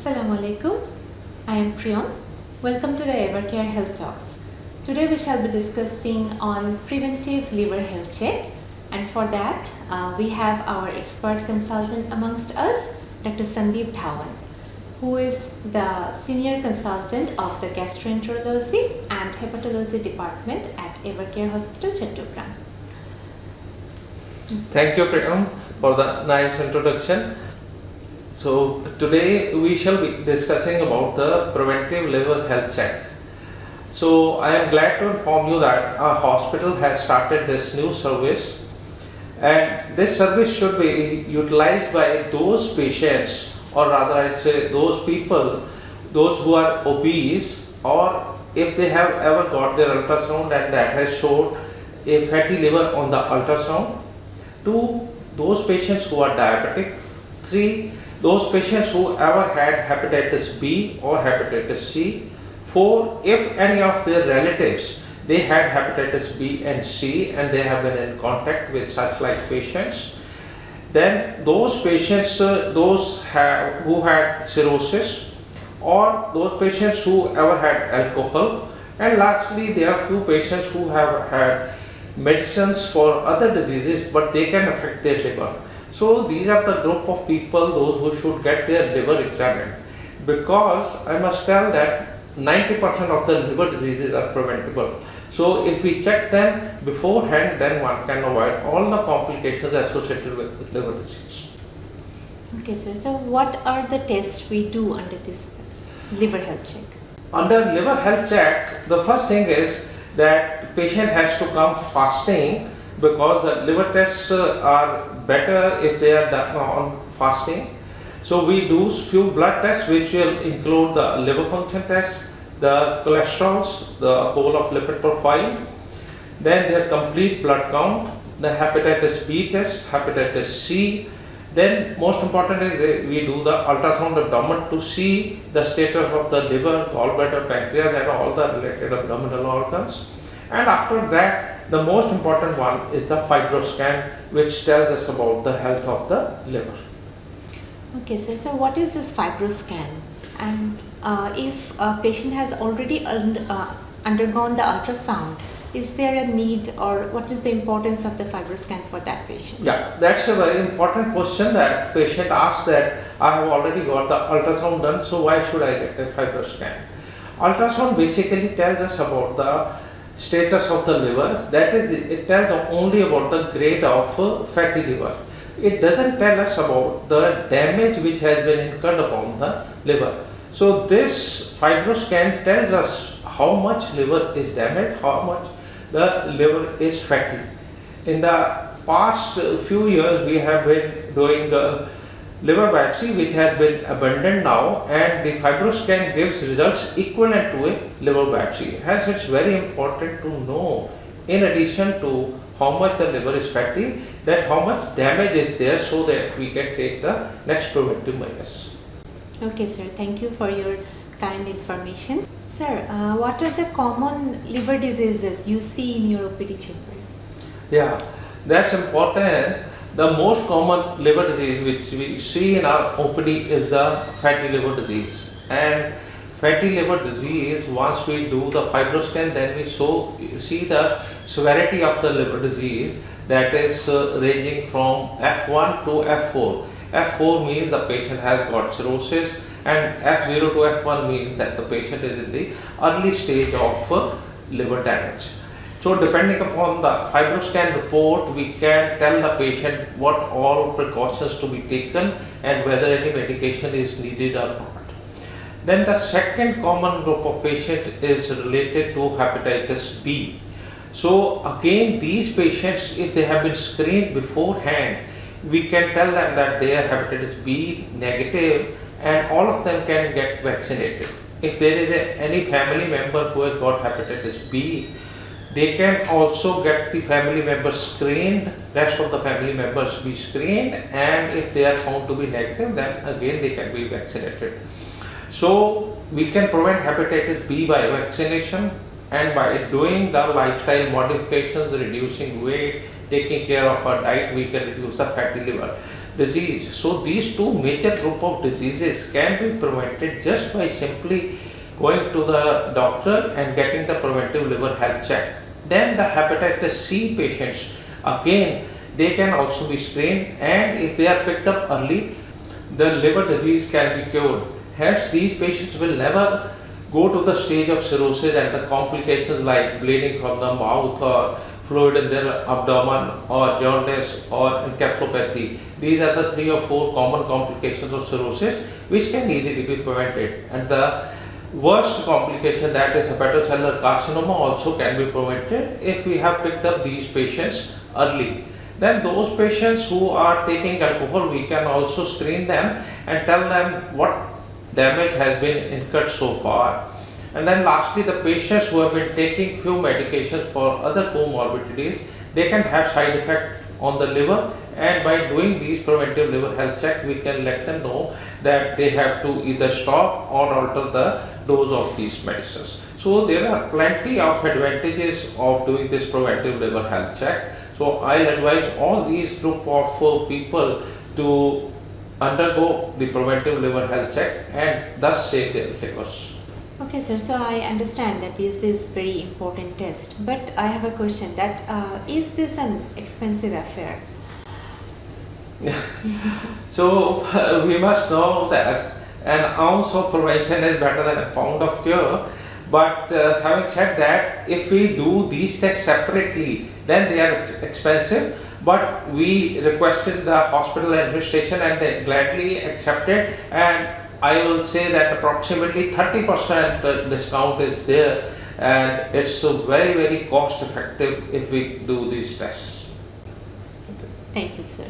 Assalamu alaikum. I am Priyon. Welcome to the Evercare Health Talks. Today we shall be discussing on preventive liver health check, and for that we have our expert consultant amongst us, Dr. Sandeep Dhavan, who is the senior consultant of the Gastroenterology and Hepatology department at Evercare Hospital Chattogram. Thank you, Preventive, for the nice introduction. So today we shall be discussing about the preventive liver health check. So I am glad to inform you that our hospital has started this new service, and this service should be utilized by those patients, or rather I'd say those people, those who are obese, or if they have ever got their ultrasound and that has showed a fatty liver on the ultrasound. 2. Those patients who are diabetic. 3. Those patients who ever had hepatitis B or hepatitis C. 4. If any of their relatives they had hepatitis B and C and they have been in contact with such like patients, then those patients who had cirrhosis, or those patients who ever had alcohol, and lastly there are few patients who have had medicines for other diseases but they can affect their liver. So these are the group of people, those who should get their liver examined, because I must tell that 90% of the liver diseases are preventable. So if we check them beforehand, then one can avoid all the complications associated with liver disease. Okay, sir. So what are the tests we do under this liver health check? Under liver health check, the first thing is that patient has to come fasting, because the liver tests are better if they are done on fasting. So we do few blood tests which will include the liver function test, the cholesterols, the whole of lipid profile, then their complete blood count, the hepatitis B test, hepatitis C. Then most important is we do the ultrasound abdomen to see the status of the liver, gallbladder, pancreas and all the related abdominal organs. And after that, the most important one is the FibroScan, which tells us about the health of the liver. Okay, sir. So what is this FibroScan? And if a patient has already undergone the ultrasound, is there a need, or what is the importance of the FibroScan for that patient? Yeah, that's a very important question that patient asks, that I have already got the ultrasound done, so why should I get a FibroScan? Ultrasound basically tells us about the status of the liver, that is, it tells only about the grade of fatty liver. It doesn't tell us about the damage which has been incurred upon the liver. So this FibroScan tells us how much liver is damaged, how much the liver is fatty. In the past few years we have been doing liver biopsy, which has been abandoned now, and the FibroScan gives results equivalent to a liver biopsy. Hence it's very important to know, in addition to how much the liver is fatty, that how much damage is there, so that we can take the next preventive measures. Okay, sir. Thank you for your kind information. Sir, what are the common liver diseases you see in your OPD chamber? Yeah, that's important. The most common liver disease which we see in our OPD is the fatty liver disease. And fatty liver disease, once we do the FibroScan, then we see the severity of the liver disease, that is ranging from F1 to F4. F4 means the patient has got cirrhosis, and F0 to F1 means that the patient is in the early stage of liver damage. So depending upon the FibroScan report, we can tell the patient what all precautions to be taken and whether any medication is needed or not. Then the second common group of patient is related to hepatitis B. So again, these patients, if they have been screened beforehand, we can tell them that they are hepatitis B negative, and all of them can get vaccinated. If there is any family member who has got hepatitis B, they can also get the family members screened, rest of the family members be screened, and if they are found to be negative, then again they can be vaccinated. So we can prevent hepatitis B by vaccination, and by doing the lifestyle modifications, reducing weight, taking care of our diet, we can reduce the fatty liver. disease. So these two major group of diseases can be prevented just by simply going to the doctor and getting the preventive liver health check. Then the hepatitis C patients, again, they can also be screened, and if they are picked up early, the liver disease can be cured. Hence, these patients will never go to the stage of cirrhosis and the complications like bleeding from the mouth or fluid in their abdomen or jaundice or encephalopathy. These are the 3 or 4 common complications of cirrhosis which can easily be prevented. And the worst complication, that is hepatocellular carcinoma, also can be prevented if we have picked up these patients early. Then those patients who are taking alcohol, we can also screen them and tell them what damage has been incurred so far. And then lastly, the patients who have been taking few medications for other comorbidities, they can have side effect on the liver, and by doing these preventive liver health check, we can let them know that they have to either stop or alter the dose of these medicines. So there are plenty of advantages of doing this preventive liver health check. So I'll advise all these group of people to undergo the preventive liver health check and thus save their livers. Okay, sir. So I understand that this is very important test, but I have a question that is this an expensive affair? So we must know that an ounce of prevention is better than a pound of cure. But having said that, if we do these tests separately, then they are expensive. But we requested the hospital administration and they gladly accepted, and I will say that approximately 30% discount is there, and it's very, very cost effective if we do these tests. Thank you, sir.